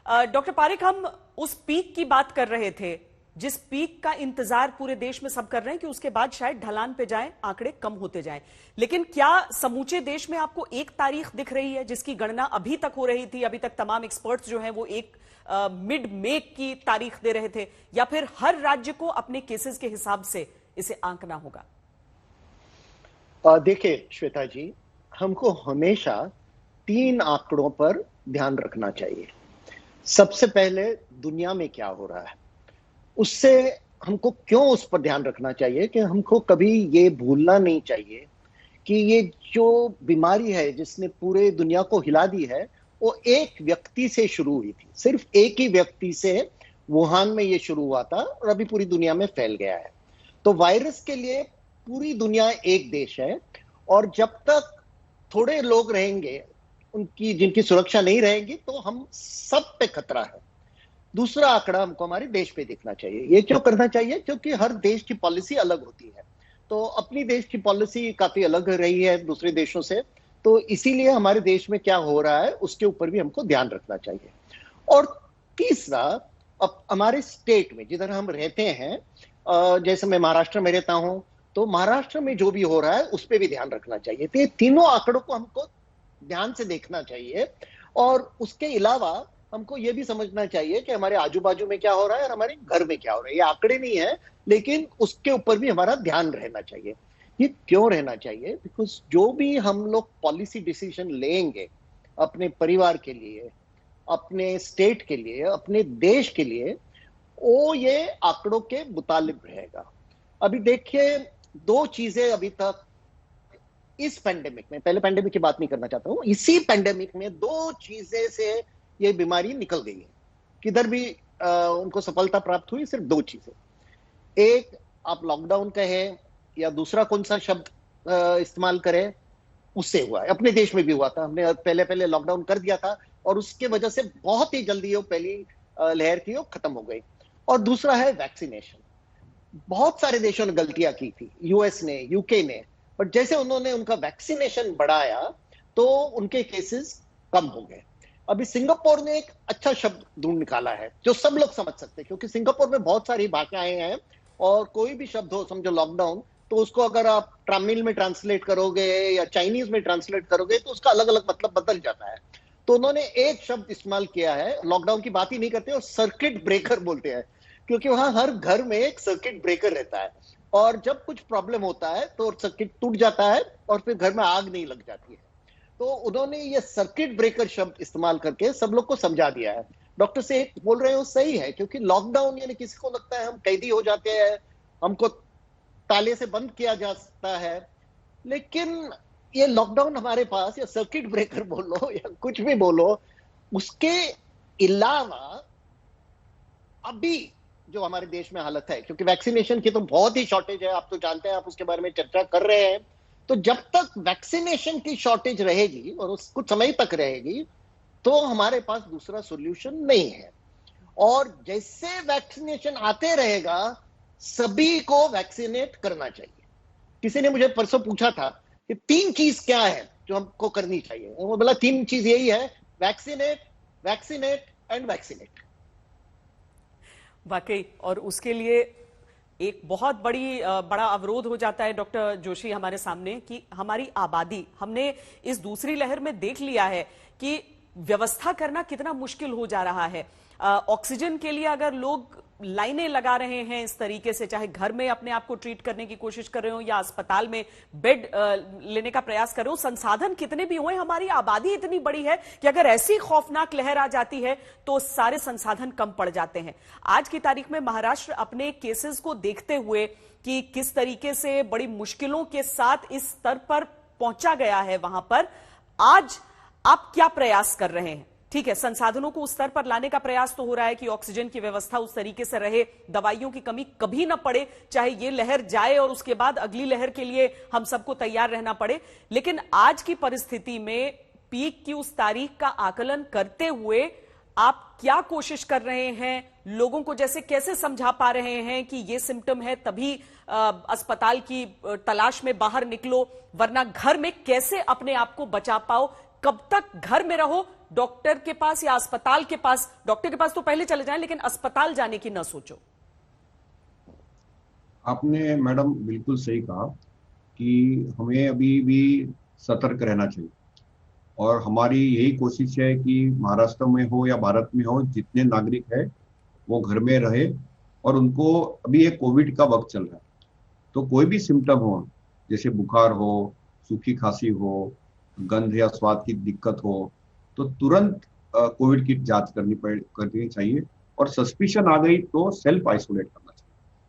Doctor Pareek, हम उस peak की बात कर रहे थे जिस पीक का इंतजार पूरे देश में सब कर रहे हैं कि उसके बाद शायद ढलान पे जाएं, आंकड़े कम होते जाएं। लेकिन क्या समूचे देश में आपको एक तारीख दिख रही है जिसकी गणना अभी तक हो रही थी? अभी तक तमाम एक्सपर्ट्स जो हैं वो एक मिड मे की तारीख दे रहे थे, या फिर हर राज्य को अपने केसेस के हिसाब से इसे आंकना होगा? देखिए श्वेता जी, हमको हमेशा 3 आंकड़ों पर ध्यान रखना चाहिए। सबसे पहले दुनिया में क्या हो रहा है, उससे हमको क्यों उस पर ध्यान रखना चाहिए कि हमको कभी ये भूलना नहीं चाहिए कि ये जो बीमारी है जिसने पूरे दुनिया को हिला दी है, वो एक व्यक्ति से शुरू हुई थी। सिर्फ एक ही व्यक्ति से वुहान में ये शुरू हुआ था और अभी पूरी दुनिया में फैल गया है। तो वायरस के लिए पूरी दुनिया एक देश है, और जब तक थोड़े लोग रहेंगे उनकी जिनकी सुरक्षा नहीं रहेगी तो हम सब पे खतरा है। दूसरा आंकड़ा हमको हमारे देश पे देखना चाहिए। ये क्यों करना चाहिए? क्योंकि हर देश की पॉलिसी अलग होती है। तो अपनी देश की पॉलिसी काफी अलग रही है दूसरे देशों से, तो इसीलिए हमारे देश में क्या हो रहा है उसके ऊपर भी हमको ध्यान रखना चाहिए। और तीसरा, अब हमारे स्टेट में जिधर हम रहते हैं, जैसे मैं महाराष्ट्र में रहता हूं, तो महाराष्ट्र में जो भी हो रहा है उस पर भी ध्यान रखना चाहिए। तो ये तीनों आंकड़ों को हमको ध्यान से देखना चाहिए, और उसके अलावा हमको ये भी समझना चाहिए कि हमारे आजू बाजू में क्या हो रहा है और हमारे घर में क्या हो रहा है। ये आंकड़े नहीं है, लेकिन उसके ऊपर भी हमारा ध्यान रहना चाहिए। ये क्यों रहना चाहिए? बिकॉज जो भी हम लोग पॉलिसी डिसीजन लेंगे अपने परिवार के लिए, अपने स्टेट के लिए, अपने देश के लिए, वो ये आंकड़ों के मुताबिक रहेगा। अभी देखिए, 2 चीजें अभी तक इस पेंडेमिक में, पहले पेंडेमिक की बात नहीं करना चाहता हूं, इसी पेंडेमिक में 2 चीजें से ये बीमारी निकल गई है। किधर भी उनको सफलता प्राप्त हुई, सिर्फ 2 चीजें। एक, आप लॉकडाउन कहें या दूसरा कौन सा शब्द इस्तेमाल करें, उससे हुआ है। अपने देश में भी हुआ था, हमने पहले लॉकडाउन कर दिया था और उसके वजह से बहुत ही जल्दी वो पहली लहर थी वो खत्म हो गई। और दूसरा है वैक्सीनेशन। बहुत सारे देशों ने गलतियां की थी, यूएस ने, यूके ने, बट जैसे उन्होंने उनका वैक्सीनेशन बढ़ाया तो उनके केसेस कम हो गए। अभी सिंगापुर ने एक अच्छा शब्द ढूंढ निकाला है जो सब लोग समझ सकते हैं, क्योंकि सिंगापुर में बहुत सारी भाषाएं हैं और कोई भी शब्द हो, समझो लॉकडाउन, तो उसको अगर आप तमिल में ट्रांसलेट करोगे या चाइनीज में ट्रांसलेट करोगे तो उसका अलग अलग मतलब बदल जाता है। तो उन्होंने एक शब्द इस्तेमाल किया है, लॉकडाउन की बात ही नहीं करते और सर्किट ब्रेकर बोलते हैं, क्योंकि वहां हर घर में एक सर्किट ब्रेकर रहता है और जब कुछ प्रॉब्लम होता है तो सर्किट टूट जाता है और फिर घर में आग नहीं लग जाती है। तो उन्होंने ये सर्किट ब्रेकर शब्द इस्तेमाल करके सब लोग को समझा दिया है। डॉक्टर से बोल रहे हो सही है, क्योंकि लॉकडाउन यानी किसी को लगता है हम कैदी हो जाते हैं, हमको ताले से बंद किया जा सकता है, लेकिन ये लॉकडाउन हमारे पास, या सर्किट ब्रेकर बोलो या कुछ भी बोलो, उसके अलावा अभी जो हमारे देश में हालत है, क्योंकि वैक्सीनेशन की तो बहुत ही शॉर्टेज है, आप तो जानते हैं, आप उसके बारे में चर्चा कर रहे हैं। तो जब तक वैक्सीनेशन की शॉर्टेज रहेगी और कुछ समय तक रहेगी तो हमारे पास दूसरा सॉल्यूशन नहीं है। और जैसे वैक्सीनेशन आते रहेगा सभी को वैक्सीनेट करना चाहिए। किसी ने मुझे परसों पूछा था कि 3 चीज क्या है जो हमको करनी चाहिए, वो बोला 3 चीज यही है, वैक्सीनेट, वैक्सीनेट एंड वैक्सीनेट। वाकई, और उसके लिए एक बहुत बड़ा अवरोध हो जाता है डॉक्टर जोशी हमारे सामने, कि हमारी आबादी, हमने इस दूसरी लहर में देख लिया है कि व्यवस्था करना कितना मुश्किल हो जा रहा है। ऑक्सीजन के लिए अगर लोग लाइनें लगा रहे हैं इस तरीके से, चाहे घर में अपने आप को ट्रीट करने की कोशिश कर रहे हो या अस्पताल में बेड लेने का प्रयास कर रहे हो, संसाधन कितने भी हों, हमारी आबादी इतनी बड़ी है कि अगर ऐसी खौफनाक लहर आ जाती है तो सारे संसाधन कम पड़ जाते हैं। आज की तारीख में महाराष्ट्र अपने केसेस को देखते हुए कि किस तरीके से बड़ी मुश्किलों के साथ इस स्तर पर पहुंचा गया है, वहां पर आज आप क्या प्रयास कर रहे हैं? ठीक है, संसाधनों को उस स्तर पर लाने का प्रयास तो हो रहा है कि ऑक्सीजन की व्यवस्था उस तरीके से रहे, दवाइयों की कमी कभी ना पड़े, चाहे ये लहर जाए और उसके बाद अगली लहर के लिए हम सबको तैयार रहना पड़े। लेकिन आज की परिस्थिति में पीक की उस तारीख का आकलन करते हुए आप क्या कोशिश कर रहे हैं? लोगों को जैसे कैसे समझा पा रहे हैं कि ये सिम्टम है तभी अस्पताल की तलाश में बाहर निकलो, वरना घर में कैसे अपने आप को बचा पाओ? कब तक घर में रहो, डॉक्टर के पास या अस्पताल के पास, डॉक्टर के पास तो पहले चले जाएं लेकिन अस्पताल जाने की ना सोचो? आपने मैडम बिल्कुल सही कहा कि हमें अभी भी सतर्क रहना चाहिए, और हमारी यही कोशिश है कि महाराष्ट्र में हो या भारत में हो, जितने नागरिक है वो घर में रहे। और उनको अभी एक कोविड का वक्त चल रहा है, तो कोई भी सिम्टम हो, जैसे बुखार हो, सूखी खांसी हो, गंध या स्वाद की दिक्कत हो, तो तुरंत कोविड की जांच करनी चाहिए, और सस्पिशन आ गई तो सेल्फ आइसोलेट करना।